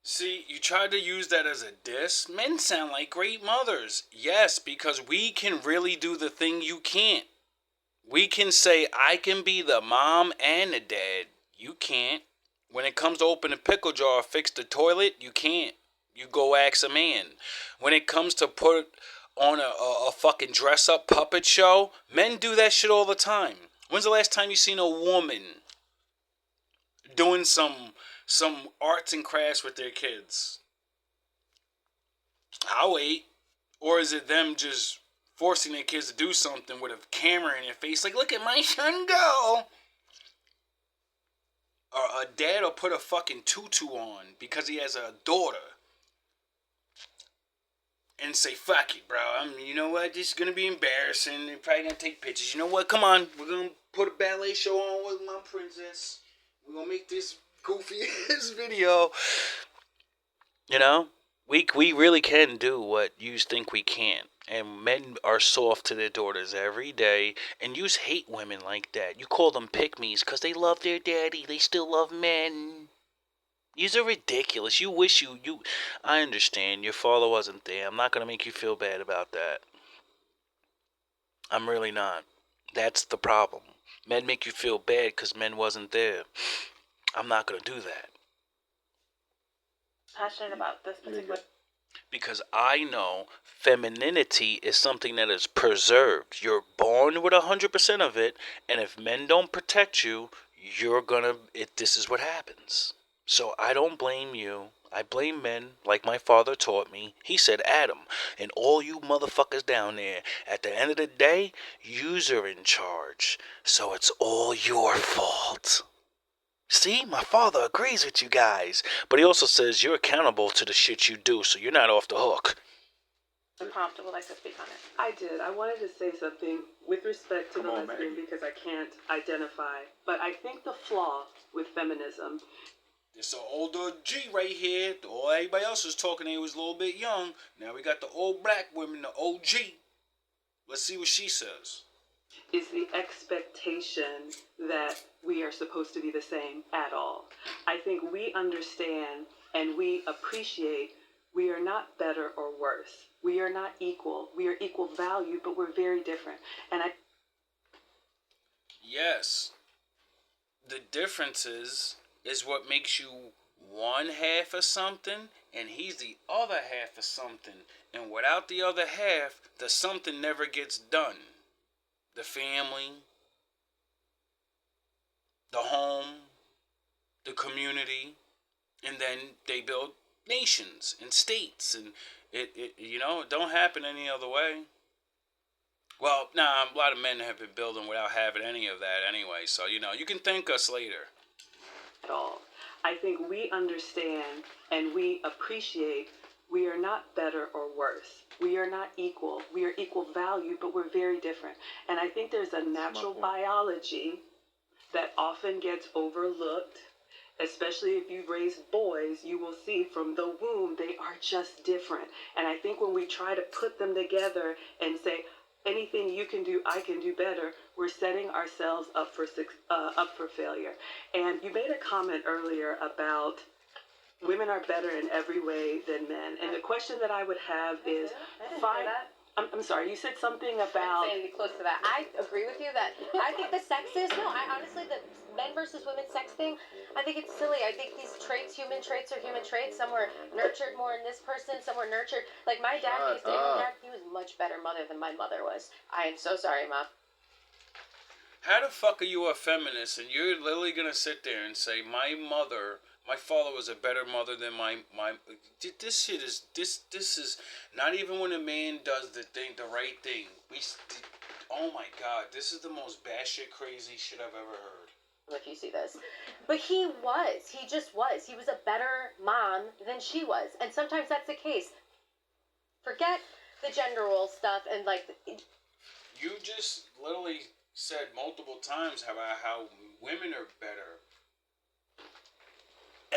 See, you tried to use that as a diss. Men sound like great mothers. Yes, because we can really do the thing you can't. We can say, I can be the mom and the dad. You can't. When it comes to open a pickle jar or fix the toilet, you can't. You go ask a man. When it comes to put on a fucking dress-up puppet show, men do that shit all the time. When's the last time you seen a woman doing some arts and crafts with their kids? I'll wait. Or is it them just forcing their kids to do something with a camera in their face, like, look at my son go? Or a dad will put a fucking tutu on because he has a daughter and say, fuck it, bro. You know what? This is going to be embarrassing. They're probably going to take pictures. You know what? Come on. We're going to put a ballet show on with my princess. We're going to make this goofy ass video. You know? We really can do what you think we can't. And men are soft to their daughters every day. And you hate women like that. You call them pick-me's because they love their daddy. They still love men. Yous are ridiculous. You wish you... I understand. Your father wasn't there. I'm not going to make you feel bad about that. I'm really not. That's the problem. Men make you feel bad because men wasn't there. I'm not going to do that. Passionate about this particular. Because I know femininity is something that is preserved. You're born with 100% of it, and if men don't protect you, you're gonna. This is what happens. So I don't blame you. I blame men, like my father taught me. He said, Adam, and all you motherfuckers down there, at the end of the day, yous are in charge. So it's all your fault. See, my father agrees with you guys. But he also says you're accountable to the shit you do, so you're not off the hook. Prompt would like to speak on it. I did. I wanted to say something with respect to the lesbian because I can't identify. But I think the flaw with feminism. It's an older G right here. All everybody else was talking, he was a little bit young. Now we got the old black women, the OG. Let's see what she says. Is the expectation that we are supposed to be the same at all. I think we understand and we appreciate we are not better or worse. We are not equal. We are equal value, but we're very different. And Yes. The differences is what makes you one half of something, and he's the other half of something. And without the other half, the something never gets done. The family, the home, the community, and then they build nations and states, and it don't happen any other way. Well, a lot of men have been building without having any of that anyway, so you can thank us later. at all. I think we understand and we appreciate we are not better or worse. We are not equal. We are equal value, but we're very different. And I think there's a natural biology that often gets overlooked, especially if you've raised boys. You will see from the womb they are just different. And I think when we try to put them together and say, anything you can do, I can do better, we're setting ourselves up for failure. And you made a comment earlier about women are better in every way than men. And the question that I would have is, I'm sorry, you said something about... I'm saying close to that. I agree with you that I think the sexist, I honestly, the men versus women sex thing, I think it's silly. I think these traits, human traits are human traits. Some were nurtured more in this person, some were nurtured. Like my dad, he was much better mother than my mother was. I am so sorry, Mom. How the fuck are you a feminist and you're literally gonna sit there and say my father was a better mother than my this shit is this is not even when a man does the right thing. Oh my god, this is the most batshit crazy shit I've ever heard. If you see this, but he just was. He was a better mom than she was, and sometimes that's the case. Forget the gender role stuff and You just literally said multiple times how women are better.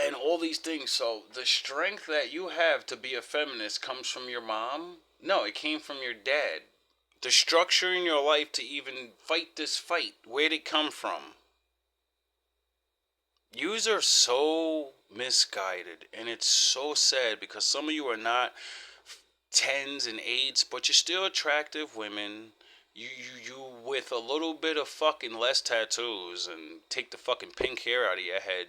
And all these things. So the strength that you have to be a feminist comes from your mom? No, it came from your dad. The structure in your life to even fight this fight, where'd it come from? Yous are so misguided, and it's so sad because some of you are not 10s and 8s, but you're still attractive women. You with a little bit of fucking less tattoos and take the fucking pink hair out of your head.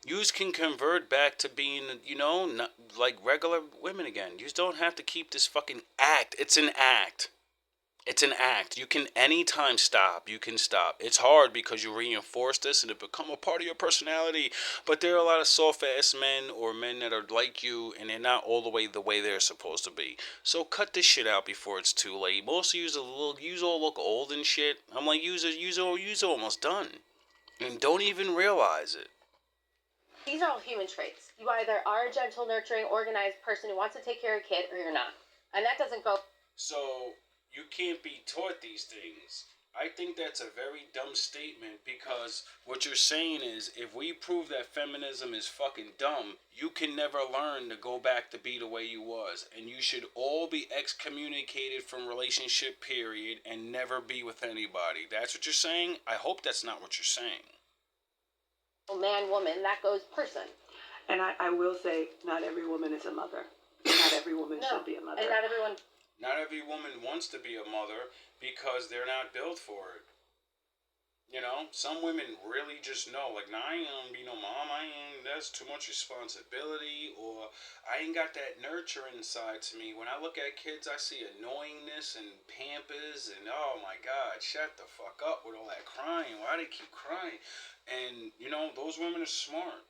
Yous can convert back to being, not like regular women again. Yous don't have to keep this fucking act. It's an act. It's an act. You can anytime stop. You can stop. It's hard because you reinforce this and it become a part of your personality. But there are a lot of soft-ass men or men that are like you and they're not all the way they're supposed to be. So cut this shit out before it's too late. Most of yous all look old and shit. I'm like, yous almost done. And don't even realize it. These are all human traits. You either are a gentle, nurturing, organized person who wants to take care of a kid, or you're not. And that doesn't go. So, you can't be taught these things. I think that's a very dumb statement because what you're saying is if we prove that feminism is fucking dumb, you can never learn to go back to be the way you was. And you should all be excommunicated from relationship period and never be with anybody. That's what you're saying? I hope that's not what you're saying. Man, woman, that goes person. And I will say, not every woman is a mother. Not every woman should be a mother. And not everyone. Not every woman wants to be a mother because they're not built for it. Some women really just know, like, nah, I ain't gonna be no mom, that's too much responsibility, or I ain't got that nurturing side to me. When I look at kids, I see annoyingness and pampers, and oh my God, shut the fuck up with all that crying. Why do they keep crying? And, those women are smart.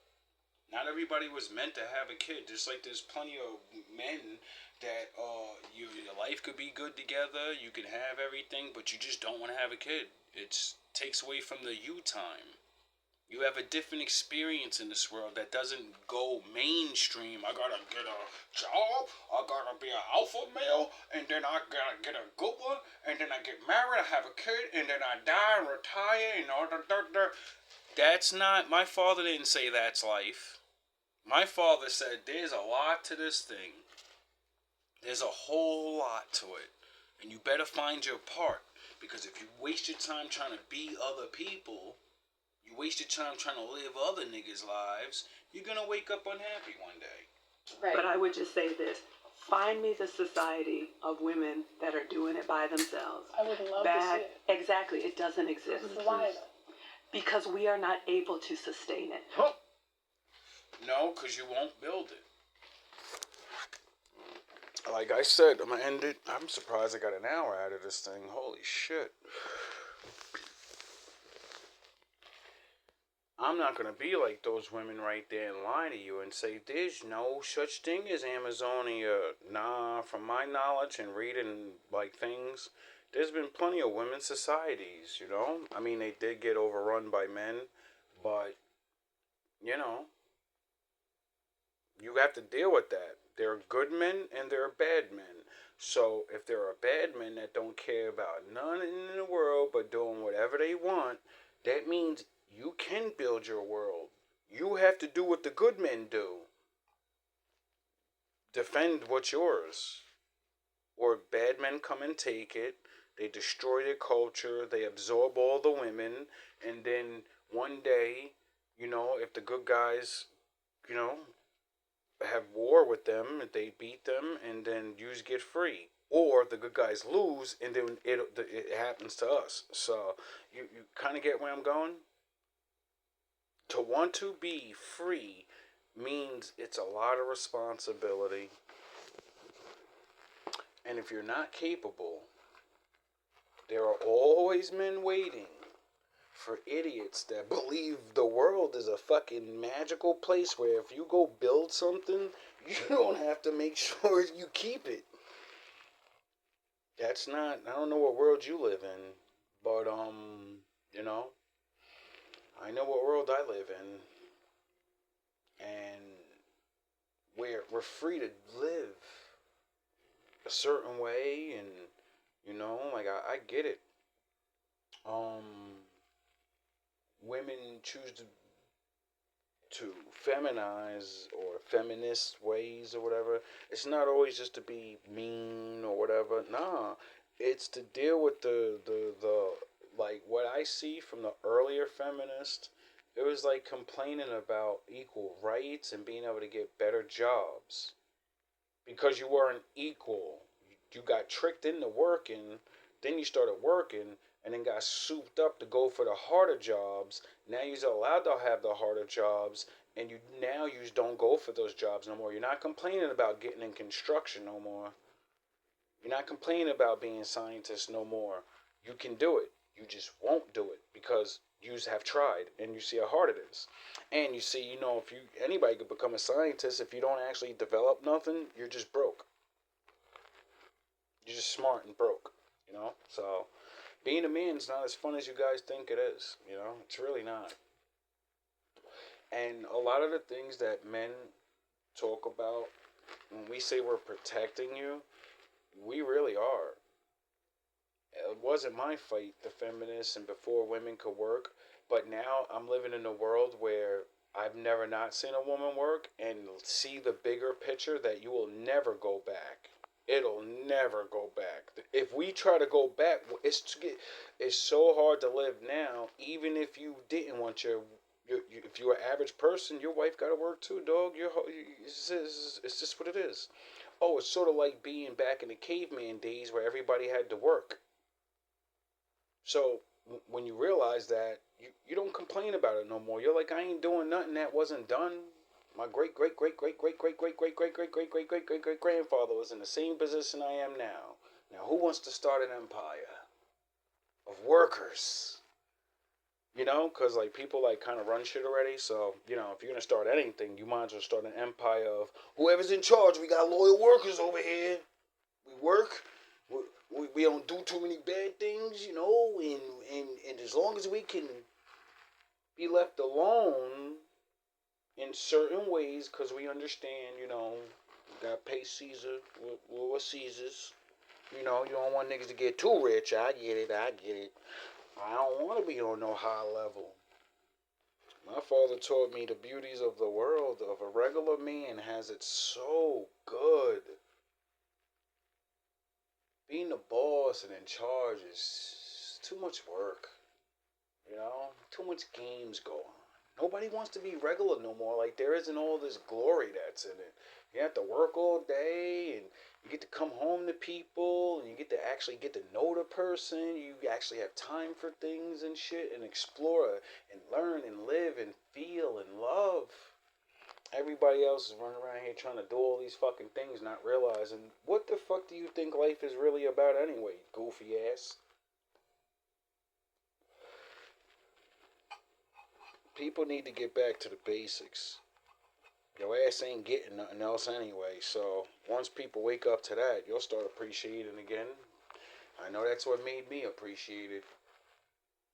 Not everybody was meant to have a kid. Just like there's plenty of men that your life could be good together, you can have everything, but you just don't want to have a kid. It takes away from the you time. You have a different experience in this world that doesn't go mainstream. I gotta get a job, I gotta be an alpha male, and then I gotta get a good one, and then I get married, I have a kid, and then I die and retire, and all the. That's not, my father didn't say that's life. My father said there's a lot to this thing. There's a whole lot to it. And you better find your part. Because if you waste your time trying to be other people, you waste your time trying to live other niggas' lives, you're going to wake up unhappy one day. Right. But I would just say this. Find me the society of women that are doing it by themselves. I would love to see it. Exactly. It doesn't exist. Why? Because we are not able to sustain it. Huh. No, because you won't build it. Like I said, I'm going to end it. I'm surprised I got an hour out of this thing. Holy shit. I'm not going to be like those women right there and lie to you and say, there's no such thing as Amazonia. Nah, from my knowledge and reading, like, things, there's been plenty of women's societies, I mean, they did get overrun by men, but, you have to deal with that. There are good men and there are bad men. So if there are bad men that don't care about none in the world but doing whatever they want, that means you can build your world. You have to do what the good men do. Defend what's yours. Or bad men come and take it. They destroy their culture. They absorb all the women. And then one day, if the good guys, have war with them, they beat them, and then you get free. Or the good guys lose, and then it happens to us. So, you kind of get where I'm going? To want to be free means it's a lot of responsibility. And if you're not capable, there are always men waiting for idiots that believe the world is a fucking magical place where if you go build something, you don't have to make sure you keep it. That's not, I don't know what world you live in, but, I know what world I live in. And we're free to live a certain way, and, I get it. Women choose to feminize or feminist ways or whatever. It's not always just to be mean or whatever. Nah, it's to deal with the like what I see from the earlier feminists. It was like complaining about equal rights and being able to get better jobs because you weren't equal. You got tricked into working, then you started working, and then got souped up to go for the harder jobs. Now you're allowed to have the harder jobs, and you just don't go for those jobs no more. You're not complaining about getting in construction no more. You're not complaining about being scientists no more. You can do it. You just won't do it because you have tried and you see how hard it is. And you see, if anybody could become a scientist, if you don't actually develop nothing, you're just broke. You're just smart and broke, So being a man's not as fun as you guys think it is, It's really not. And a lot of the things that men talk about when we say we're protecting you, we really are. It wasn't my fight, the feminists and before women could work, but now I'm living in a world where I've never not seen a woman work and see the bigger picture that you will never go back. It'll never go back. If we try to go back, it's so hard to live now. Even if you didn't want if you're an average person, your wife got to work too, dog. It's just what it is. Oh, it's sort of like being back in the caveman days where everybody had to work. So when you realize that, you don't complain about it no more. You're like, I ain't doing nothing that wasn't done. My great great great great great great great great great great great great great great great grandfather was in the same position I am now. Now who wants to start an empire of workers? Because like people like kind of run shit already. So if you're gonna start anything, you might as well start an empire of whoever's in charge. We got loyal workers over here. We work. We don't do too many bad things, and as long as we can be left alone in certain ways, because we understand, we gotta pay Caesar what Caesar's. You don't want niggas to get too rich. I get it. I don't want to be on no high level. My father taught me the beauties of the world of a regular man has it so good. Being the boss and in charge is too much work. Too much games go on. Nobody wants to be regular no more. Like, there isn't all this glory that's in it. You have to work all day, and you get to come home to people, and you get to actually get to know the person. You actually have time for things and shit, and explore, and learn, and live, and feel, and love. Everybody else is running around here trying to do all these fucking things, not realizing, what the fuck do you think life is really about anyway, goofy ass? People need to get back to the basics. Your ass ain't getting nothing else anyway, so once people wake up to that, you'll start appreciating again. I know that's what made me appreciate it.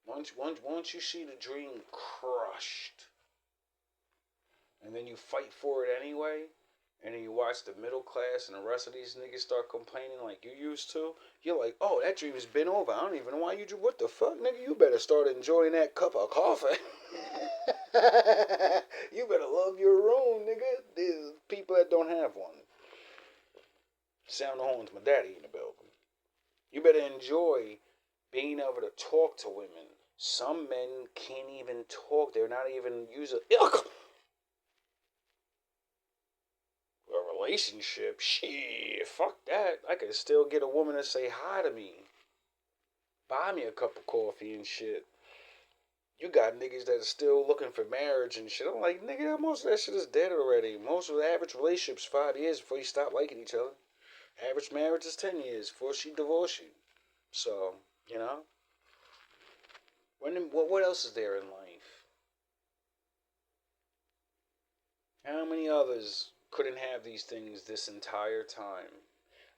Once you see the dream crushed, and then you fight for it anyway, and then you watch the middle class and the rest of these niggas start complaining like you used to, you're like, oh, that dream has been over. I don't even know why you drew. What the fuck, nigga? You better start enjoying that cup of coffee. You better love your room, nigga. There's people that don't have one. Sound the horns, my daddy in the building. You better enjoy being able to talk to women. Some men can't even talk. They're not even using a relationship. Shit, fuck that. I could still get a woman to say hi to me. Buy me a cup of coffee and shit. You got niggas that are still looking for marriage and shit. I'm like, nigga, most of that shit is dead already. Most of the average relationships 5 years before you stop liking each other. Average marriage is 10 years before she divorce you. So, what else is there in life? How many others couldn't have these things this entire time?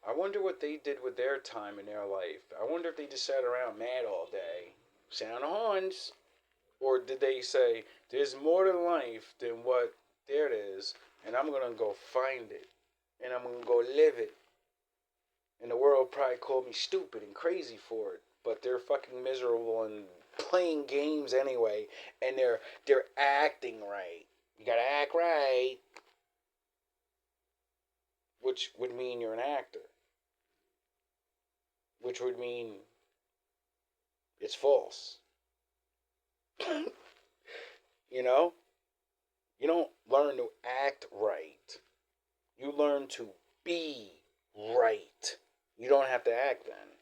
I wonder what they did with their time in their life. I wonder if they just sat around mad all day. Sound the horns. Or did they say, there's more to life than what there is, and I'm going to go find it, and I'm going to go live it. And the world probably called me stupid and crazy for it, but they're fucking miserable and playing games anyway, and they're acting right. You got to act right, which would mean you're an actor. which would mean it's false. You know? You don't learn to act right. You learn to be right. You don't have to act then.